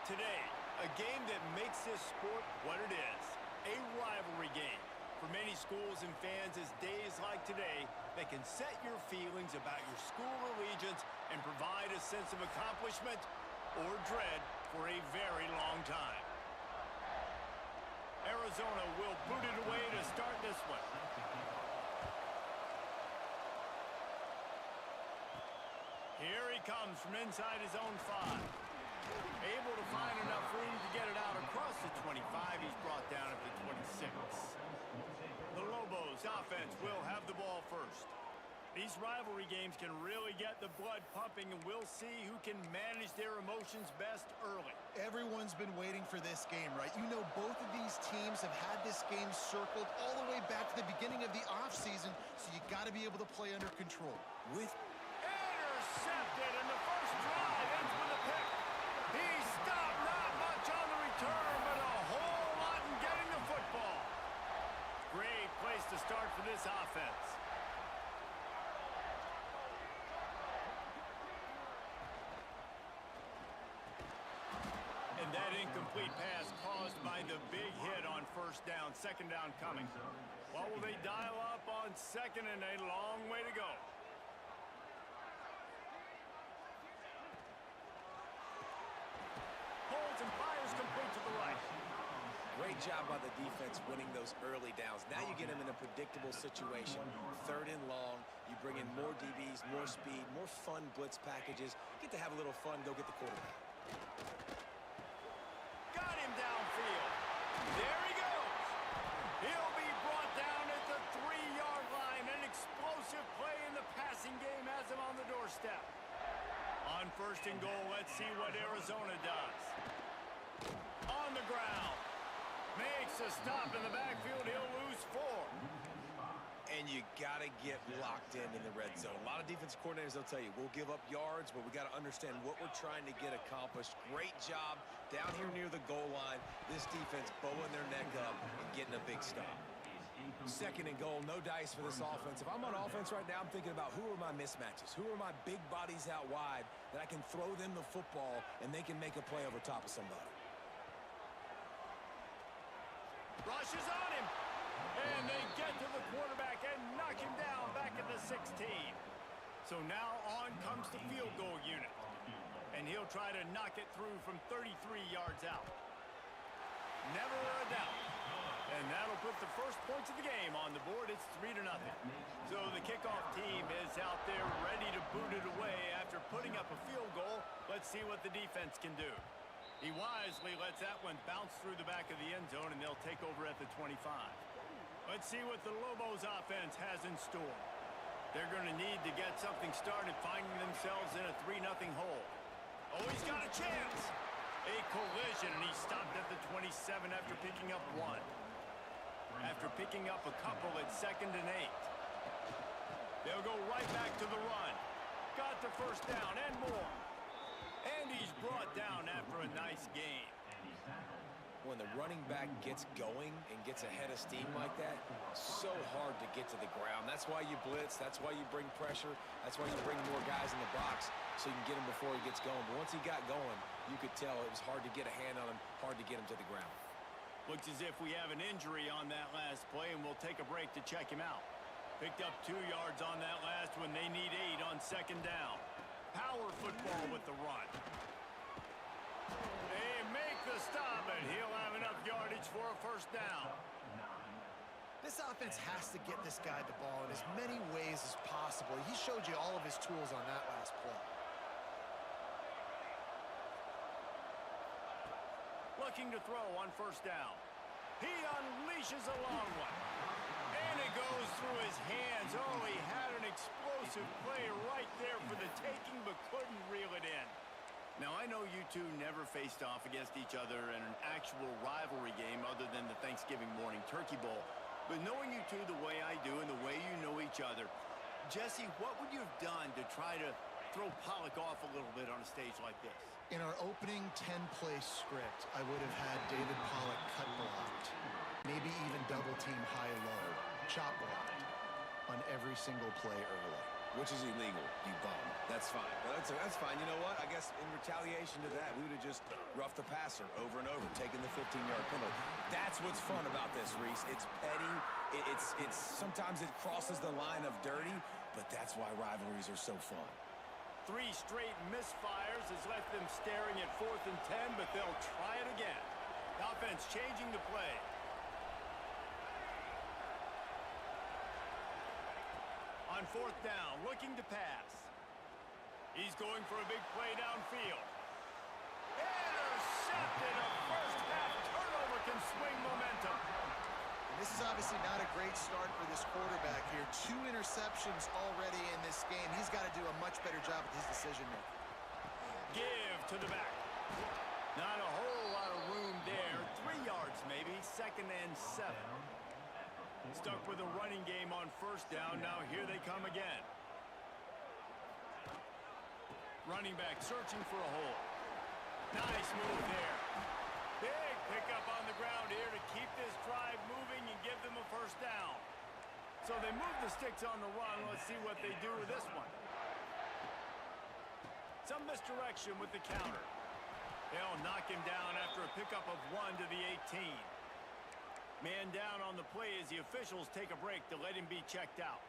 Today, a game that makes this sport what it is, a rivalry game. For many schools and fans, it's days like today that can set your feelings about your school allegiance and provide a sense of accomplishment or dread for a very long time. Arizona will boot it away to start this one. Here he comes from inside his own 5. Able to find enough room to get it out across the 25. He's brought down at the 26. The Lobos offense will have the ball first. These rivalry games can really get the blood pumping, and we'll see who can manage their emotions best early. Everyone's been waiting for this game, right? You know, both of these teams have had this game circled all the way back to the beginning of the offseason, so you got to be able to play under control. Intercepted, and the first drive ends with a pick. He stopped, not much on the return, but a whole lot in getting the football. Great place to start for this offense. And that incomplete pass caused by the big hit on first down. Second down coming. What will they dial up on second, and a long way to go? Holds and fires complete to the right. Great job by the defense winning those early downs. Now you get them in a predictable situation. 3rd and long. You bring in more DBs, more speed, more fun blitz packages. You get to have a little fun, go get the quarterback. Got him downfield. There he goes. He'll be brought down at the 3-yard line. An explosive play in the passing game has him on the doorstep. On 1st and goal, let's see what Arizona does. On the ground. Makes a stop in the backfield. He'll lose 4. And you got to get locked in the red zone. A lot of defense coordinators, they'll tell you, we'll give up yards, but we got to understand what we're trying to get accomplished. Great job down here near the goal line. This defense bowing their neck up and getting a big stop. 2nd and goal, no dice for this offense. If I'm on offense right now, I'm thinking about who are my mismatches? Who are my big bodies out wide that I can throw them the football and they can make a play over top of somebody? Rushes on him. And they get to the quarterback and knock him down back at the 16. So now on comes the field goal unit. And he'll try to knock it through from 33 yards out. Never a doubt. And that'll put the first points of the game on the board. It's 3-0. So the kickoff team is out there ready to boot it away after putting up a field goal. Let's see what the defense can do. He wisely lets that one bounce through the back of the end zone, and they'll take over at the 25. Let's see what the Lobos offense has in store. They're going to need to get something started, finding themselves in a 3-0 hole. Oh, he's got a chance. A collision, and he stopped at the 27 after picking up 1. After picking up a couple at 2nd and 8. They'll go right back to the run. Got the first down and more. And he's brought down after a nice gain. When the running back gets going and gets ahead of steam like that, so hard to get to the ground. That's why you blitz. That's why you bring pressure. That's why you bring more guys in the box so you can get him before he gets going. But once he got going, you could tell it was hard to get a hand on him, hard to get him to the ground. Looks as if we have an injury on that last play, and we'll take a break to check him out. Picked up 2 yards on that last one. They need 8 on 2nd down. Power football with the run. They make the stop, and he'll have enough yardage for a first down. This offense has to get this guy the ball in as many ways as possible. He showed you all of his tools on that last play. Looking to throw on 1st down. He unleashes a long one. And it goes through his hands. Oh, he had an explosive play right there for the taking, but couldn't reel it in. Now, I know you two never faced off against each other in an actual rivalry game other than the Thanksgiving morning turkey bowl. But knowing you two the way I do and the way you know each other, Jesse, what would you have done to try to throw Pollock off a little bit on a stage like this? In our opening 10-play script, I would have had David Pollock cut blocked. Maybe even double-team high-low, chop blocked on every single play early. which is illegal, you bum. That's fine. But that's fine. You know what? I guess in retaliation to that, we would have just roughed the passer over and over, taking the 15-yard penalty. That's what's fun about this, Reese. It's petty. It's sometimes it crosses the line of dirty, but that's why rivalries are so fun. 3 straight misfires has left them staring at 4th and 10, but they'll try it again. The offense changing the play. On 4th down, looking to pass. He's going for a big play downfield. Intercepted! A first-half turnover can swing momentum. And this is obviously not a great start for this quarterback here. 2 interceptions already in this game. He's got to do a much better job with his decision-making. Give to the back. Not a whole lot of room there. 3 yards maybe, 2nd and 7. Stuck with a running game on 1st down. Now here they come again. Running back searching for a hole. Nice move there. Big pickup on the ground here to keep this drive moving and give them a 1st down. So they move the sticks on the run. Let's see what they do with this one. Some misdirection with the counter. They'll knock him down after a pickup of 1 to the 18. Man down on the play as the officials take a break to let him be checked out.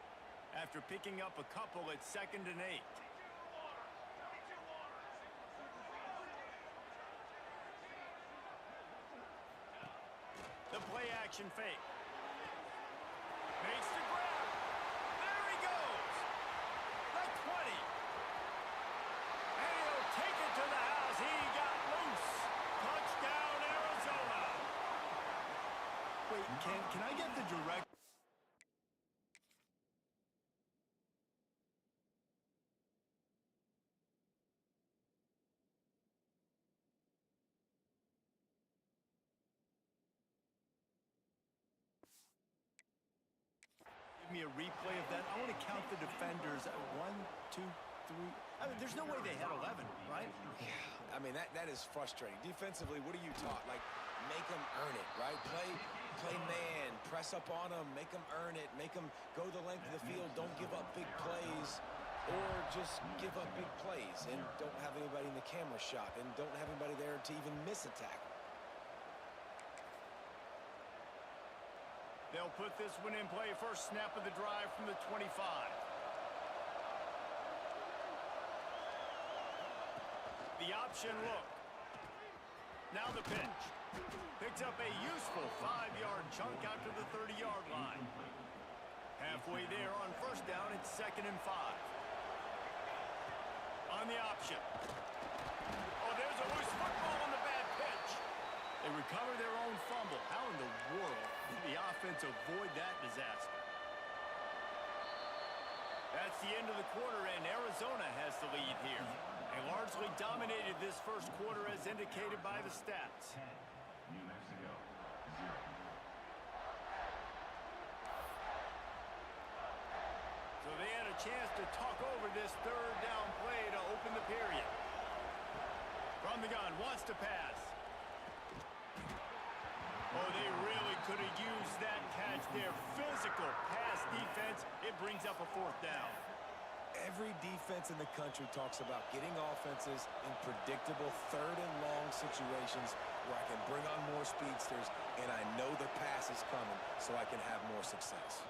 After picking up a couple at 2nd and 8. The play action fake. Makes the grab. There he goes. The 20. And he'll take it to the house. He got loose. Touchdown, Arizona. Wait, can I get the direct? Me a replay of that. I want to count the defenders. 1, 2, 3. I mean, there's no way they had 11, right? Yeah, I mean, that is frustrating. Defensively, what are you taught? Like, make them earn it, right? Play man, press up on them, make them earn it, make them go the length of the field, don't give up big plays, or just give up big plays and don't have anybody in the camera shot and don't have anybody there to even miss a tackle. They'll put this one in play. First snap of the drive from the 25. The option look. Now the pitch. Picks up a useful 5-yard chunk out to the 30-yard line. Halfway there on 1st down, it's 2nd and 5. On the option. Oh, there's a loose football on the bad pitch. They recover their own fumble. How in the world did the offense avoid that disaster? That's the end of the quarter, and Arizona has the lead here. They largely dominated this 1st quarter as indicated by the stats. New Mexico, 0. So they had a chance to talk over this 3rd down play to open the period. From the gun, wants to pass. Oh, they really could have used that catch there. Physical pass defense. It brings up a 4th down. Every defense in the country talks about getting offenses in predictable 3rd and long situations where I can bring on more speedsters and I know the pass is coming so I can have more success.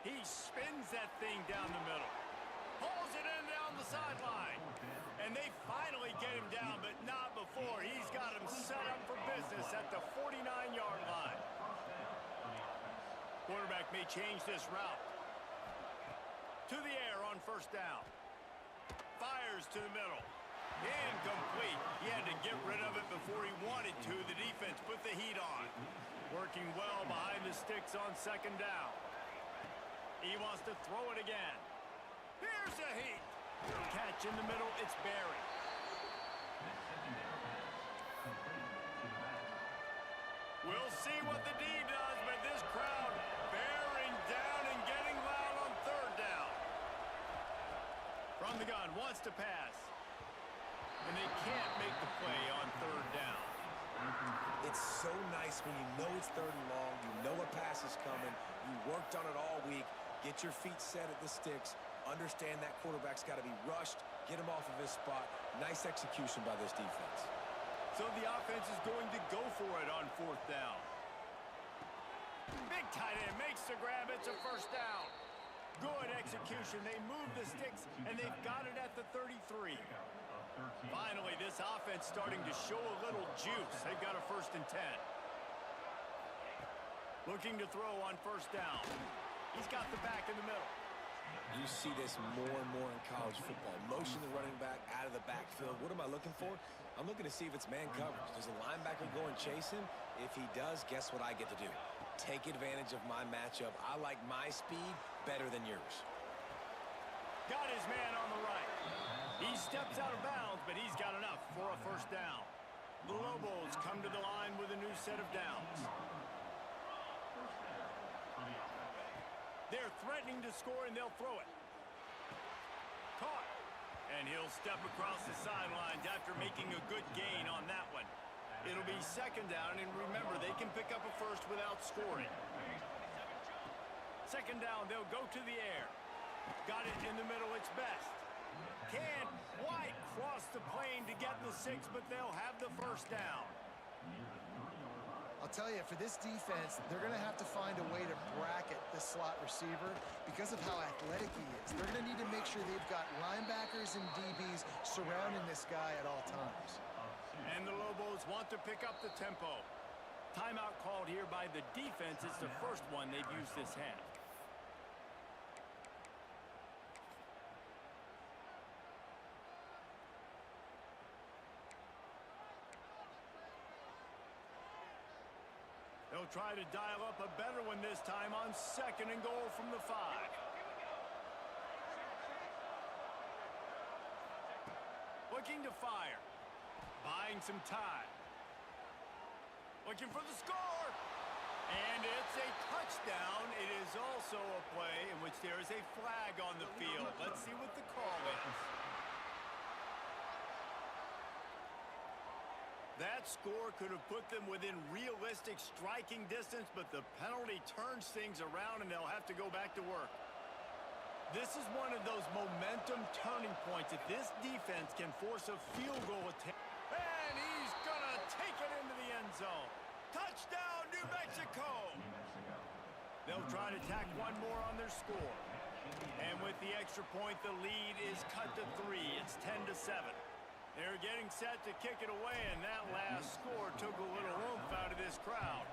He spins that thing down the middle. Pulls it in down the sideline. And they finally get him down, but not before. He's got him set up for business at the 49-yard line. Quarterback may change this route. To the air on 1st down. Fires to the middle. Incomplete. He had to get rid of it before he wanted to. The defense put the heat on. Working well behind the sticks on 2nd down. He wants to throw it again. Here's a heat. Catch in the middle. It's Barry. We'll see what the D does, but this crowd bearing down and getting loud on 3rd down. From the gun, wants to pass. And they can't make the play on 3rd down. It's so nice when you know it's 3rd and long, you know a pass is coming, you worked on it all week, Get your feet set at the sticks. Understand that quarterback's got to be rushed. Get him off of his spot. Nice execution by this defense. So the offense is going to go for it on 4th down. Big tight end makes the grab. It's a first down. Good execution. They move the sticks, and they've got it at the 33. Finally, this offense starting to show a little juice. They've got a 1st and 10. Looking to throw on 1st down. He's got the back in the middle. You see this more and more in college football. Motion the running back out of the backfield. What am I looking for? I'm looking to see if it's man coverage. Does the linebacker go and chase him? If he does, guess what I get to do? Take advantage of my matchup. I like my speed better than yours. Got his man on the right. He steps out of bounds, but he's got enough for a 1st down. The Lobos come to the line with a new set of downs. They're threatening to score, and they'll throw it. Caught. And he'll step across the sidelines after making a good gain on that one. It'll be 2nd down, and remember, they can pick up a 1st without scoring. 2nd down, they'll go to the air. Got it in the middle, it's best. Can't quite cross the plane to get the 6, but they'll have the 1st down. I'll tell you, for this defense, they're going to have to find a way to bracket this slot receiver because of how athletic he is. They're going to need to make sure they've got linebackers and DBs surrounding this guy at all times. And the Lobos want to pick up the tempo. Timeout called here by the defense. It's the 1st one they've used this half. They'll try to dial up a better one this time on 2nd and goal from the 5. Looking to fire. Buying some time. Looking for the score. And it's a touchdown. It is also a play in which there is a flag on the field. Let's see what the call is. That score could have put them within realistic striking distance, but the penalty turns things around, and they'll have to go back to work. This is one of those momentum turning points. If this defense can force a field goal attempt, and he's going to take it into the end zone. Touchdown, New Mexico! They'll try to tack one more on their score. And with the extra point, the lead is cut to 3. It's 10-7. They're getting set to kick it away, and that last score took a little oomph out of this crowd.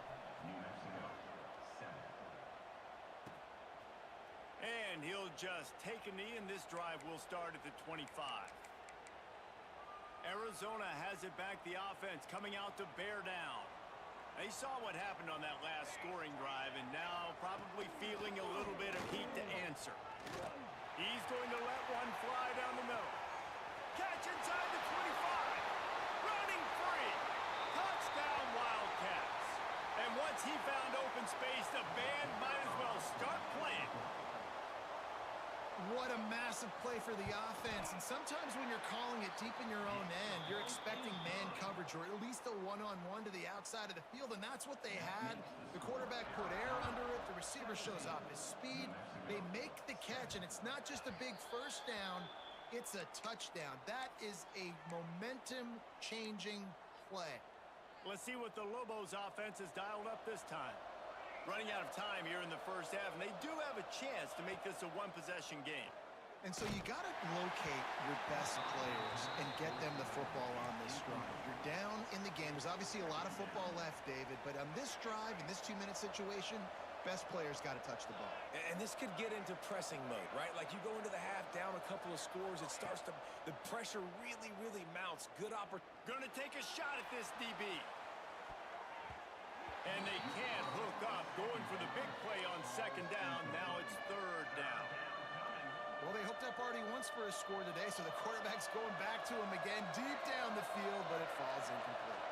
And he'll just take a knee, and this drive will start at the 25. Arizona has it back, the offense coming out to bear down. They saw what happened on that last scoring drive, and now probably feeling a little bit of heat to answer. He's going to let one fly down the middle. Catch inside the 25. Running free. Touchdown, Wildcats. And once he found open space, the band might as well start playing. What a massive play for the offense. And sometimes when you're calling it deep in your own end, you're expecting man coverage or at least a one-on-one to the outside of the field, and that's what they had. The quarterback put air under it. The receiver shows off his speed. They make the catch, and it's not just a big 1st down. It's a touchdown. That is a momentum-changing play. Let's see what the Lobos offense has dialed up this time. Running out of time here in the 1st half, and they do have a chance to make this a one-possession game. And so you got to locate your best players and get them the football on this drive. You're down in the game. There's obviously a lot of football left, David, but on this drive, in this 2-minute situation, best players got to touch the ball. And this could get into pressing mode, right? Like you go into the half down a couple of scores, it starts to, the pressure really, really mounts. Good opportunity. Gonna take a shot at this DB. And they can't hook up. Going for the big play on 2nd down. Now it's 3rd down. Well, they hooked up already once for a score today, so the quarterback's going back to him again deep down the field, but it falls incomplete.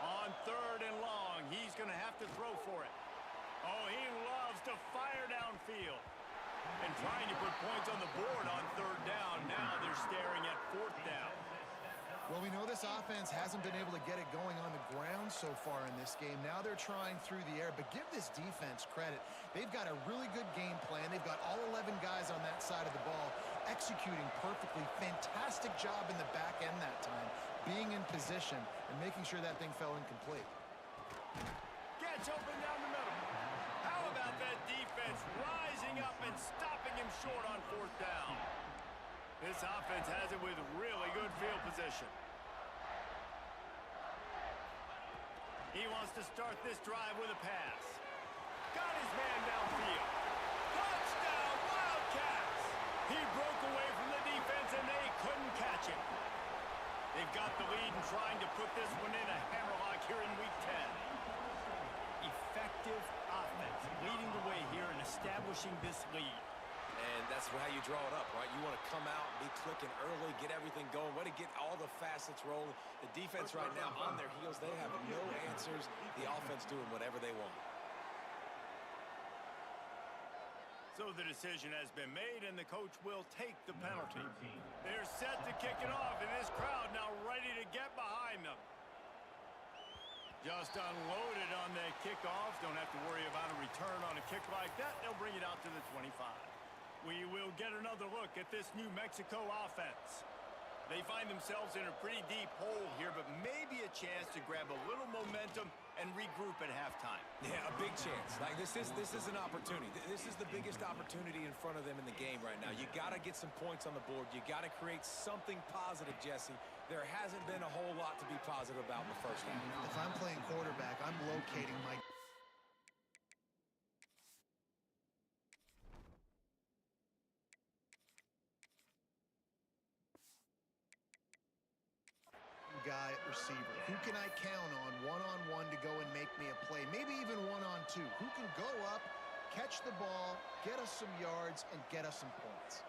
On 3rd and long, he's going to have to throw for it. Oh, he loves to fire downfield. And trying to put points on the board on 3rd down. Now they're staring at 4th down. Well, we know this this offense hasn't been able to get it going on the ground so far in this game. Now they're trying through the air, but give this defense credit. They've got a really good game plan. They've got all 11 guys on that side of the ball executing perfectly. Fantastic job in the back end that time, being in position and making sure that thing fell incomplete. Gets open down the middle. How about that defense rising up and stopping him short on fourth down? This offense has it with really good field position. He wants to start this drive with a pass. Got his man downfield. Touchdown, Wildcats! He broke away from the defense and they couldn't catch him. They've got the lead and trying to put this one in a hammerlock here in Week 10. Effective offense leading the way here and establishing this lead. And that's how you draw it up, right? You want to come out, be clicking early, get everything going, way to get all the facets rolling. The defense right now on their heels, they have no answers. The offense doing whatever they want. So the decision has been made, and the coach will take the penalty. They're set to kick it off, and this crowd now ready to get behind them. Just unloaded on the kickoff. Don't have to worry about a return on a kick like that. They'll bring it out to the 25. We will get another look at this New Mexico offense. They find themselves in a pretty deep hole here, but maybe a chance to grab a little momentum and regroup at halftime. Yeah, a big chance. Like this is an opportunity. This is the biggest opportunity in front of them in the game right now. You got to get some points on the board. You got to create something positive, Jesse. There hasn't been a whole lot to be positive about in the first half. If I'm playing quarterback, I'm locating my guy at receiver. Who can I count on one-on-one to go and make me a play? Maybe even one-on-two. Who can go up, catch the ball, get us some yards, and get us some points?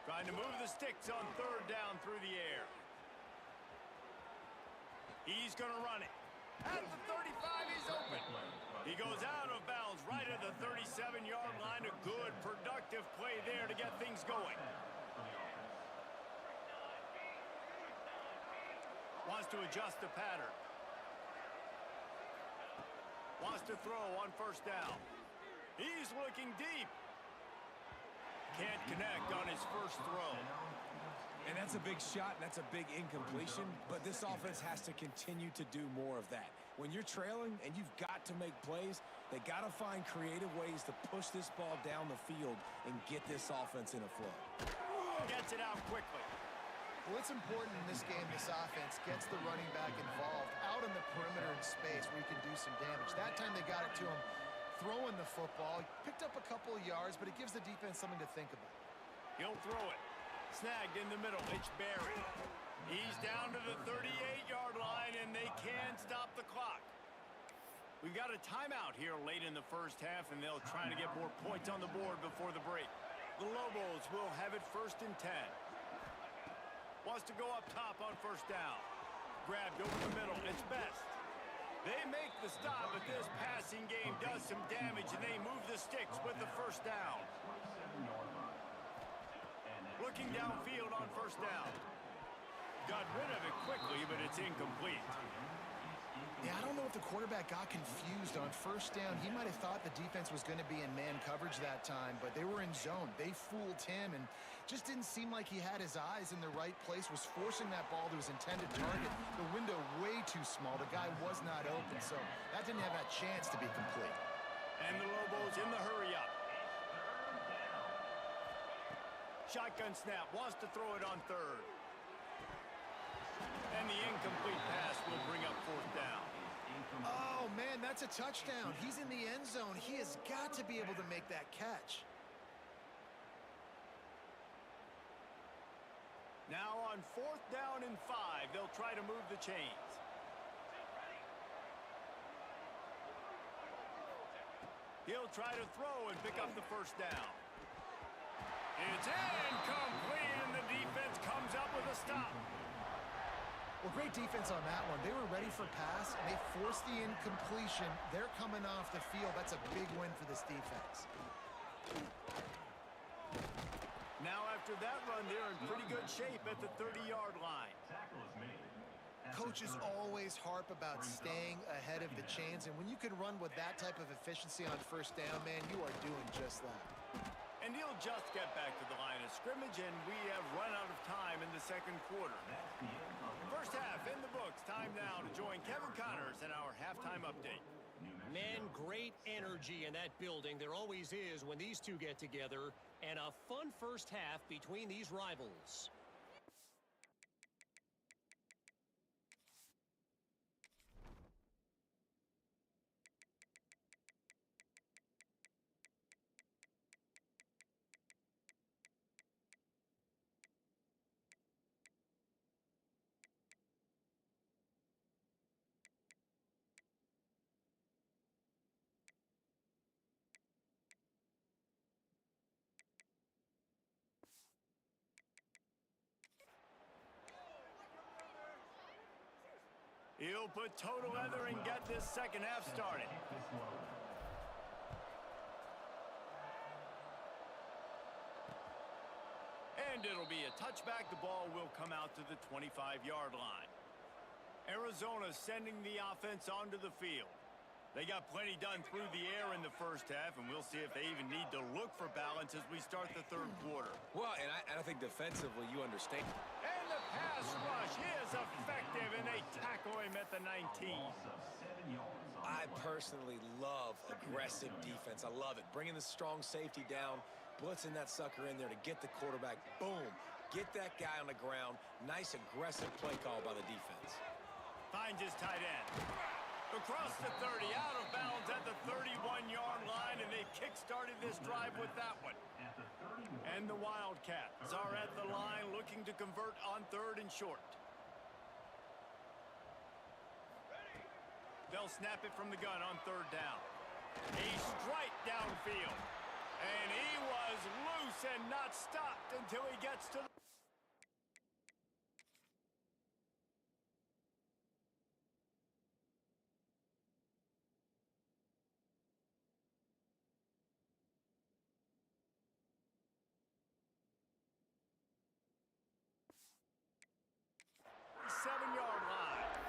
Trying to move the sticks on third down through the air. He's going to run it. At the 35, he's open. He goes out of bounds right at the 37-yard line. A good, productive play there to get things going. Wants to adjust the pattern. Wants to throw on first down. He's looking deep. Can't connect on his first throw. And that's a big shot, and that's a big incompletion, but this offense has to continue to do more of that. When you're trailing and you've got to make plays, they got to find creative ways to push this ball down the field and get this offense in a flow. Gets it out quickly. Well, it's important in this game, this offense gets the running back involved out on the perimeter in space where he can do some damage. That time they got it to him throwing the football. Picked up a couple of yards, but it gives the defense something to think about. He'll throw it. Snagged in the middle. It's Barry. He's down to the 38-yard line, and they can stop the clock. We've got a timeout here late in the first half, and they'll try to get more points on the board before the break. The Lobos will have it 1st and 10. Wants to go up top on first down. Grabbed over the middle. It's Best. They make the stop, but this passing game does some damage, and they move the sticks with the first down. Looking downfield on first down. Got rid of it quickly, but it's incomplete. Yeah, I don't know if the quarterback got confused on first down. He might have thought the defense was going to be in man coverage that time, but they were in zone. They fooled him and just didn't seem like he had his eyes in the right place, was forcing that ball to his intended target. The window way too small. The guy was not open, so that didn't have that chance to be complete. And the Lobos in the hurry up. Shotgun snap, wants to throw it on third. And the incomplete pass will bring up fourth down. Oh, man, that's a touchdown. He's in the end zone. He has got to be able to make that catch. Now on 4th down and 5, they'll try to move the chains. He'll try to throw and pick up the first down. It's incomplete, and the defense comes up with a stop. Well, great defense on that one. They were ready for pass, and they forced the incompletion. They're coming off the field. That's a big win for this defense. Now after that run, they're in pretty good shape at the 30-yard line. Tackle is made. At the Coaches 30. always harp about staying ahead of the chains, and when you can run with that type of efficiency on first down, man, you are doing just that. And he'll just get back to the line of scrimmage, and we have run out of time in the second quarter. That's the end of the First half in the books. Time now to join Kevin Connors in our halftime update. New Mexico. Man, great energy in that building. There always is when these two get together. And a fun first half between these rivals. He'll put toe together and get this second half started. This one. And it'll be a touchback. The ball will come out to the 25-yard line. Arizona sending the offense onto the field. They got plenty done through the air in the first half, and we'll see if they even need to look for balance as we start the third quarter. Well, and I think defensively you understand. And the pass rush is effective, and they tackle him at the 19. Loss of 7 yards on I the play. personally love aggressive defense. I love it. Bringing the strong safety down, blitzing that sucker in there to get the quarterback. Boom. Get that guy on the ground. Nice aggressive play call by the defense. Finds his tight end. Across the 30, out of bounds at the 31-yard line, and they kick-started this drive with that one. At the 30. And the Wildcats are at the line looking to convert on third and short. They'll snap it from the gun on third down. A strike downfield. And he was loose and not stopped until he gets to the... Seven-yard line.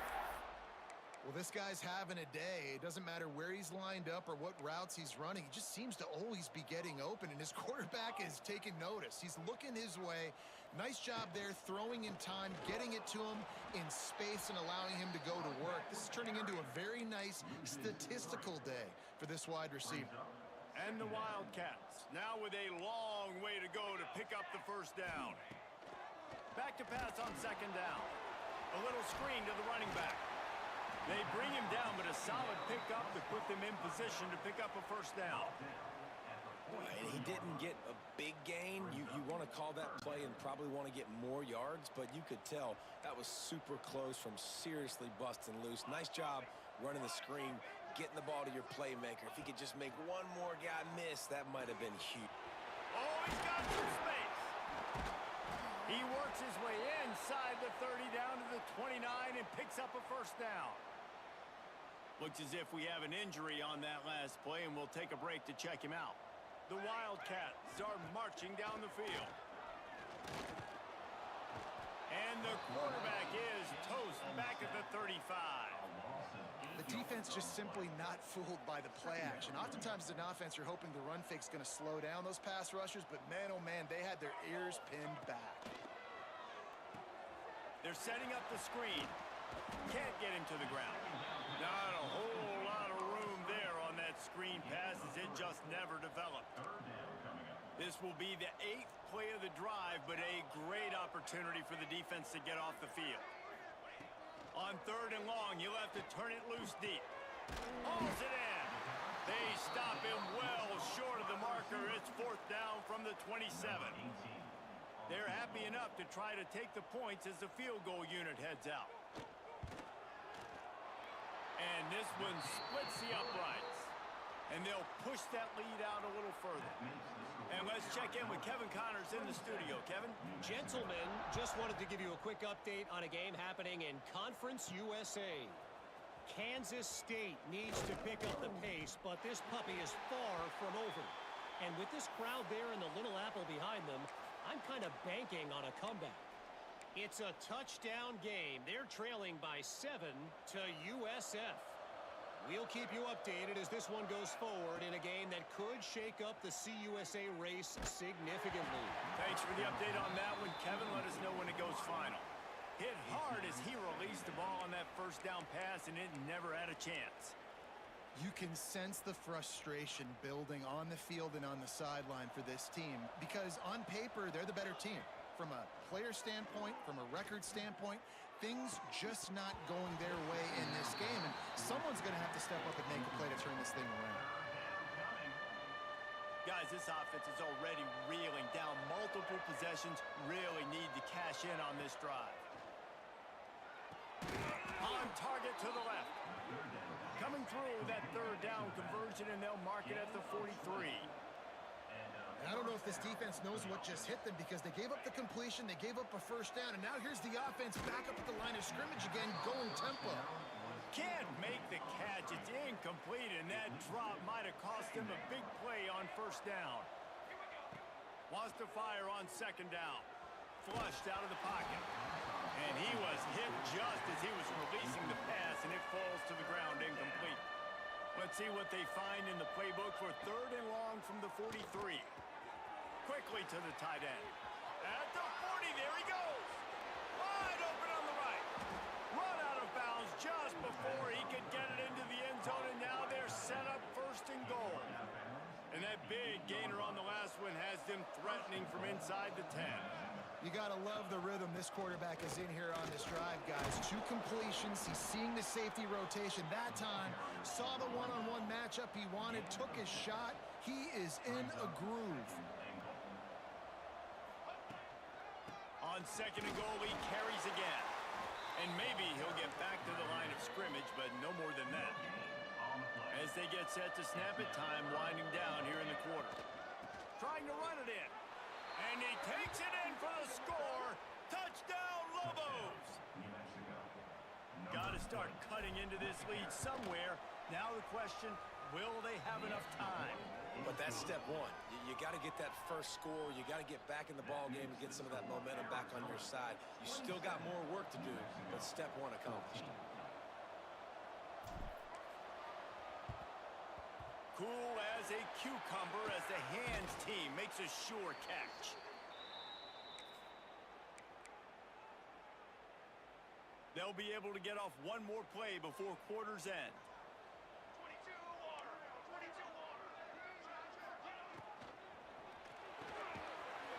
Well, this guy's having a day. It doesn't matter where he's lined up or what routes he's running. He just seems to always be getting open, and his quarterback is taking notice. He's looking his way. Nice job there, throwing in time, getting it to him in space, and allowing him to go to work. This is turning into a very nice statistical day for this wide receiver. And the Wildcats now with a long way to go to pick up the first down. Back to pass on second down. A little screen to the running back. They bring him down, but a solid pickup to put them in position to pick up a first down. And he didn't get a big gain. You want to call that play and probably want to get more yards, but you could tell that was super close from seriously busting loose. Nice job running the screen, getting the ball to your playmaker. If he could just make one more guy miss, that might have been huge. Oh, he's got some space. He works his way inside the 30 down to the 29 and picks up a first down. Looks as if we have an injury on that last play, and we'll take a break to check him out. The Wildcats are marching down the field. And the quarterback is toast back at the 35. The defense just simply not fooled by the play action. Oftentimes as an offense, you're hoping the run fake's going to slow down those pass rushers, but man, oh man, they had their ears pinned back. They're setting up the screen. Can't get him to the ground. Not a whole lot of room there on that screen pass as it just never developed. This will be the 8th play of the drive, but a great opportunity for the defense to get off the field. On third and long, you'll have to turn it loose deep. Hauls it in. They stop him well short of the marker. It's fourth down from the 27. They're happy enough to try to take the points as the field goal unit heads out. And this one splits the uprights. And they'll push that lead out a little further. And let's check in with Kevin Connors in the studio. Kevin? Gentlemen, just wanted to give you a quick update on a game happening in Conference USA. Kansas State needs to pick up the pace, but this puppy is far from over. And with this crowd there and the Little Apple behind them, I'm kind of banking on a comeback. It's a touchdown game. They're trailing by 7 to USF. We'll keep you updated as this one goes forward in a game that could shake up the CUSA race significantly. Thanks for the update on that one, Kevin. Let us know when it goes final. Hit hard as he released the ball on that first down pass, and it never had a chance. You can sense the frustration building on the field and on the sideline for this team because on paper, they're the better team. From a player standpoint, from a record standpoint, things just not going their way in this game, and someone's going to have to step up and make a play to turn this thing around. Guys, this offense is already reeling down. Multiple possessions, really need to cash in on this drive. On target to the left. Coming through with that third down conversion, and they'll mark it at the 43. And I don't know if this defense knows what just hit them because they gave up the completion, they gave up a first down, and now here's the offense back up at the line of scrimmage again, going tempo. Can't make the catch. It's incomplete, and that drop might have cost him a big play on first down. Wants to fire on second down. Flushed out of the pocket. And he was hit just as he was releasing the pass, and it falls to the ground incomplete. Let's see what they find in the playbook for third and long from the 43. Quickly to the tight end. At the 40, there he goes. Wide open on the right. Run out of bounds just before he could get it into the end zone, and now they're set up first and goal. And that big gainer on the last one has them threatening from inside the 10. You got to love the rhythm this quarterback is in here on this drive, guys. 2 completions. He's seeing the safety rotation that time. Saw the one-on-one matchup he wanted, took his shot. He is in a groove. On second and goal, he carries again. And maybe he'll get back to the line of scrimmage, but no more than that. As they get set to snap it, time winding down here in the quarter. Trying to run it in. And he takes it in for the score. Touchdown, Lobos! Got to start cutting into this lead somewhere. Now the question, will they have enough time? But that's step one. You got to get that first score. You got to get back in the ball game and get some of that momentum back on your side. You still got more work to do, but step one accomplished. Cool as a cucumber as the hands team makes a sure catch. They'll be able to get off one more play before quarter's end.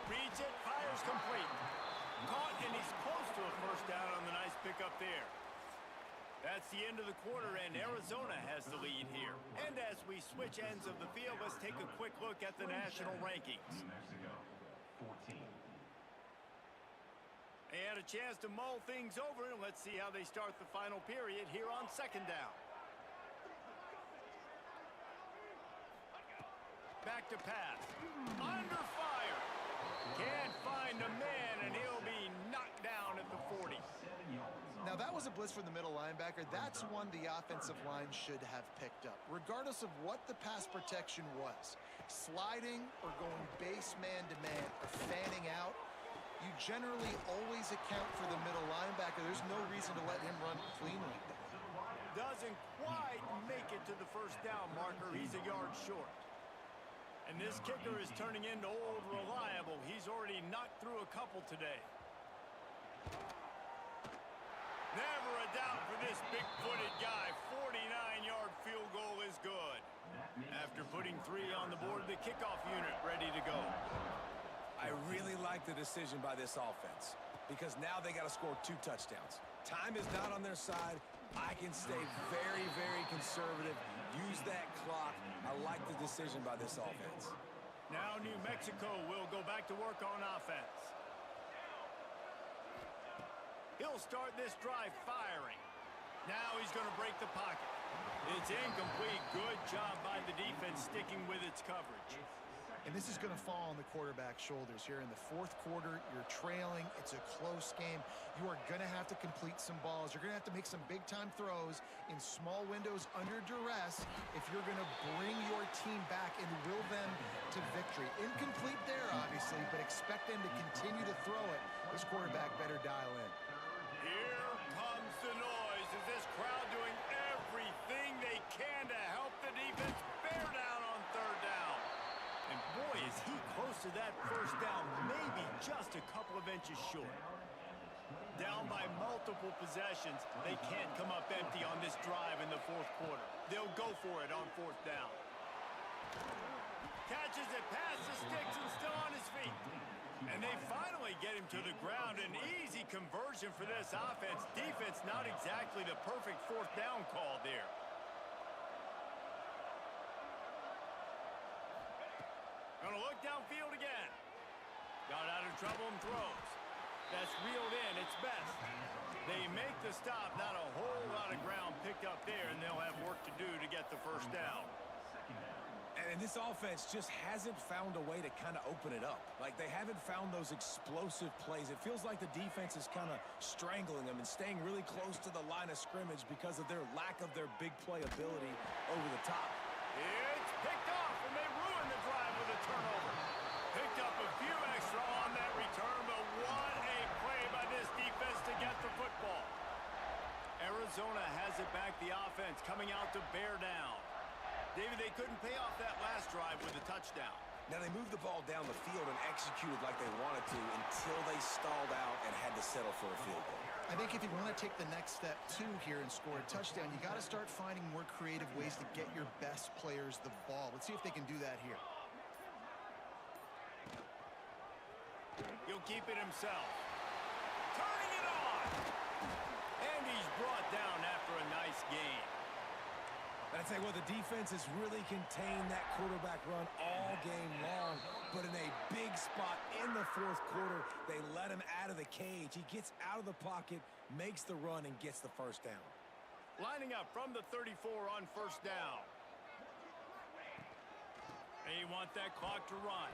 Reads it, fires complete. Caught, and he's close to a first down on the nice pickup there. That's the end of the quarter, and Arizona has the lead here. And as we switch ends of the field, let's take a quick look at the national rankings. New Mexico, 14. They had a chance to mull things over, and let's see how they start the final period here on second down. Back to pass. Under fire. Can't find a man, and he'll be knocked down at the 40. Now, that was a blitz from the middle linebacker. That's one the offensive line should have picked up, regardless of what the pass protection was. Sliding or going base man-to-man or fanning out, you generally always account for the middle linebacker. There's no reason to let him run clean like that. Doesn't quite make it to the first down marker. He's a yard short. And this kicker is turning into old reliable. He's already knocked through a couple today. Never a doubt for this big-footed guy. 49-yard field goal is good. After putting 3 on the board, the kickoff unit ready to go. I really like the decision by this offense because now they got to score 2 touchdowns. Time is not on their side. I can stay very, very conservative. Use that clock. I like the decision by this offense. Now New Mexico will go back to work on offense. He'll start this drive firing. Now he's going to break the pocket. It's incomplete. Good job by the defense sticking with its coverage. And this is going to fall on the quarterback's shoulders here in the fourth quarter. You're trailing. It's a close game. You are going to have to complete some balls. You're going to have to make some big-time throws in small windows under duress if you're going to bring your team back and will them to victory. Incomplete there, obviously, but expect them to continue to throw it. This quarterback better dial in. Here comes the noise. Is this crowd doing everything they can to help the defense bear down on third down? And boy, is he close to that first down, maybe just a couple of inches short. Down by multiple possessions, they can't come up empty on this drive in the fourth quarter. They'll go for it on fourth down. Catches it past the sticks and still on his feet. And they finally get him to the ground. An easy conversion for this offense. Defense not exactly the perfect fourth down call there. Gonna look downfield again. Got out of trouble and throws. That's reeled in. It's best. They make the stop. Not a whole lot of ground picked up there, and they'll have work to do to get the first down. And this offense just hasn't found a way to kind of open it up. Like, they haven't found those explosive plays. It feels like the defense is kind of strangling them and staying really close to the line of scrimmage because of their lack of their big play ability over the top. It's picked off, and they ruin the drive with a turnover. Picked up a few extra on that return, but what a play by this defense to get the football. Arizona has it back, the offense coming out to bear down. David, they couldn't pay off that last drive with a touchdown. Now, they moved the ball down the field and executed like they wanted to until they stalled out and had to settle for a field goal. I think if you want to take the next step, too, here and score a touchdown, you got to start finding more creative ways to get your best players the ball. Let's see if they can do that here. He'll keep it himself. Turning it on! And he's brought down after a nice game. I'd say, well, the defense has really contained that quarterback run all game long, but in a big spot in the fourth quarter, they let him out of the cage. He gets out of the pocket, makes the run, and gets the first down. Lining up from the 34 on first down. They want that clock to run.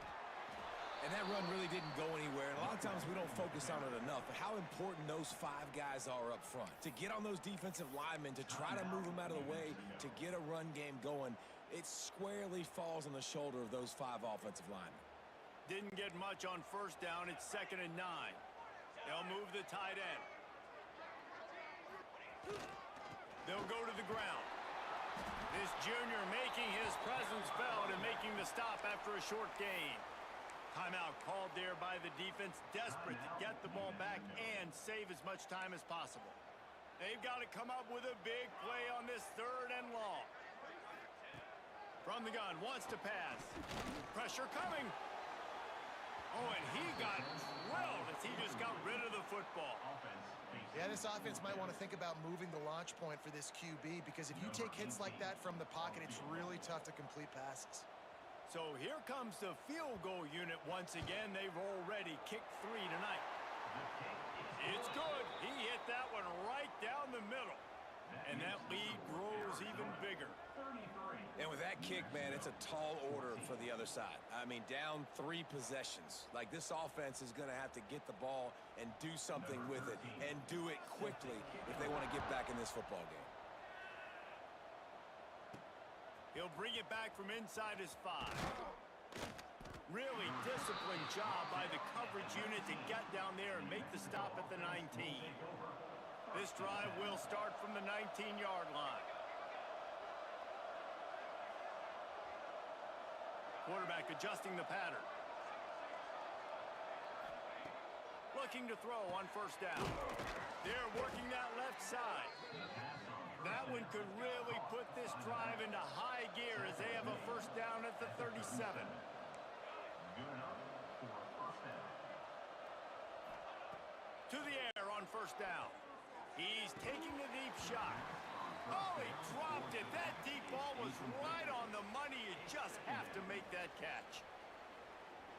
And that run really didn't go anywhere. And a lot of times we don't focus on it enough, but how important those five guys are up front. To get on those defensive linemen, to try to move them out of the way, to get a run game going, it squarely falls on the shoulder of those five offensive linemen. Didn't get much on first down. It's 2nd and 9. They'll move the tight end. They'll go to the ground. This junior making his presence felt and making the stop after a short gain. Timeout called there by the defense, desperate to get the ball back and save as much time as possible. They've got to come up with a big play on this 3rd and long. From the gun, wants to pass. Pressure coming. Oh, and he got drilled as he just got rid of the football. Yeah, this offense might want to think about moving the launch point for this QB, because if you take hits like that from the pocket, it's really tough to complete passes. So here comes the field goal unit once again. They've already kicked 3 tonight. It's good. He hit that one right down the middle. And that lead grows even bigger. And with that kick, man, it's a tall order for the other side. I mean, down 3 possessions. Like, this offense is going to have to get the ball and do something with it, and do it quickly if they want to get back in this football game. He'll bring it back from inside his 5. Really disciplined job by the coverage unit to get down there and make the stop at the 19. This drive will start from the 19-yard line. Quarterback adjusting the pattern. Looking to throw on first down. They're working that left side. That one could really put this drive into high gear as they have a first down at the 37. To the air on first down. He's taking the deep shot. Oh, he dropped it. That deep ball was right on the money. You just have to make that catch.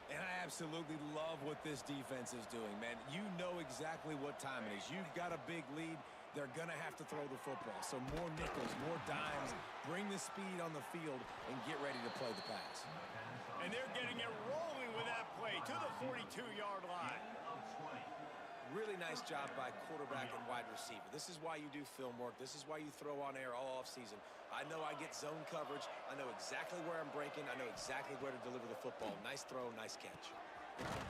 And I absolutely love what this defense is doing, man. You know exactly what time it is. You've got a big lead. They're going to have to throw the football. So more nickels, more dimes, bring the speed on the field, and get ready to play the pass. And they're getting it rolling with that play to the 42-yard line. Really nice job by quarterback and wide receiver. This is why you do film work. This is why you throw on air all offseason. I know I get zone coverage. I know exactly where I'm breaking. I know exactly where to deliver the football. Nice throw, nice catch.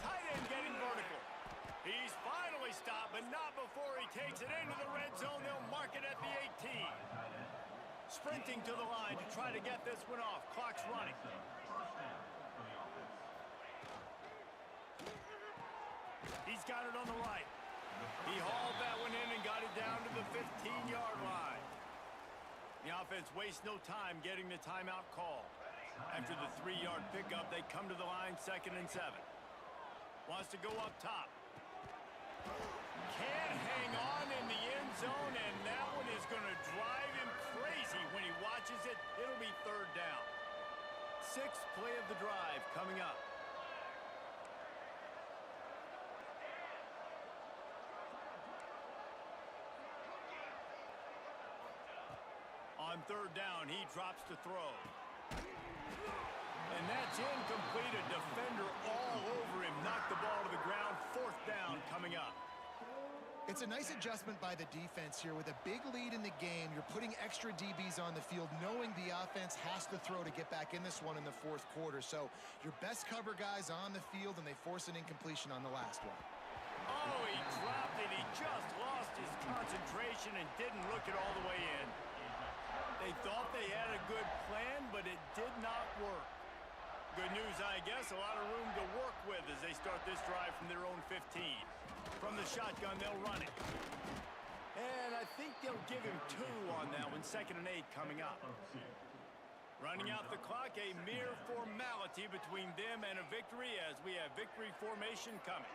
Tight end getting vertical. He's finally stopped, but not before he takes it into the red zone. They'll mark it at the 18. Sprinting to the line to try to get this one off. Clock's running. He's got it on the right. He hauled that one in and got it down to the 15-yard line. The offense wastes no time getting the timeout call. After the 3-yard pickup, they come to the line 2nd and 7. Wants to go up top. Can't hang on in the end zone, and that one is going to drive him crazy when he watches it. It'll be 3rd down. 6th play of the drive coming up. On 3rd down, he drops to throw. And that's incomplete. A defender all over him. Knocked the ball to the ground. 4th down coming up. It's a nice adjustment by the defense here. With a big lead in the game, you're putting extra DBs on the field, knowing the offense has to throw to get back in this one in the 4th quarter. So your best cover guys on the field, and they force an incompletion on the last one. Oh, he dropped it. He just lost his concentration and didn't look it all the way in. They thought they had a good plan, but it did not work. Good news, I guess, a lot of room to work with as they start this drive from their own 15. From the shotgun, they'll run it. And I think they'll give him 2 on that one. 2nd and 8 coming up. Running out the clock, a mere formality between them and a victory as we have victory formation coming.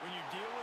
When you deal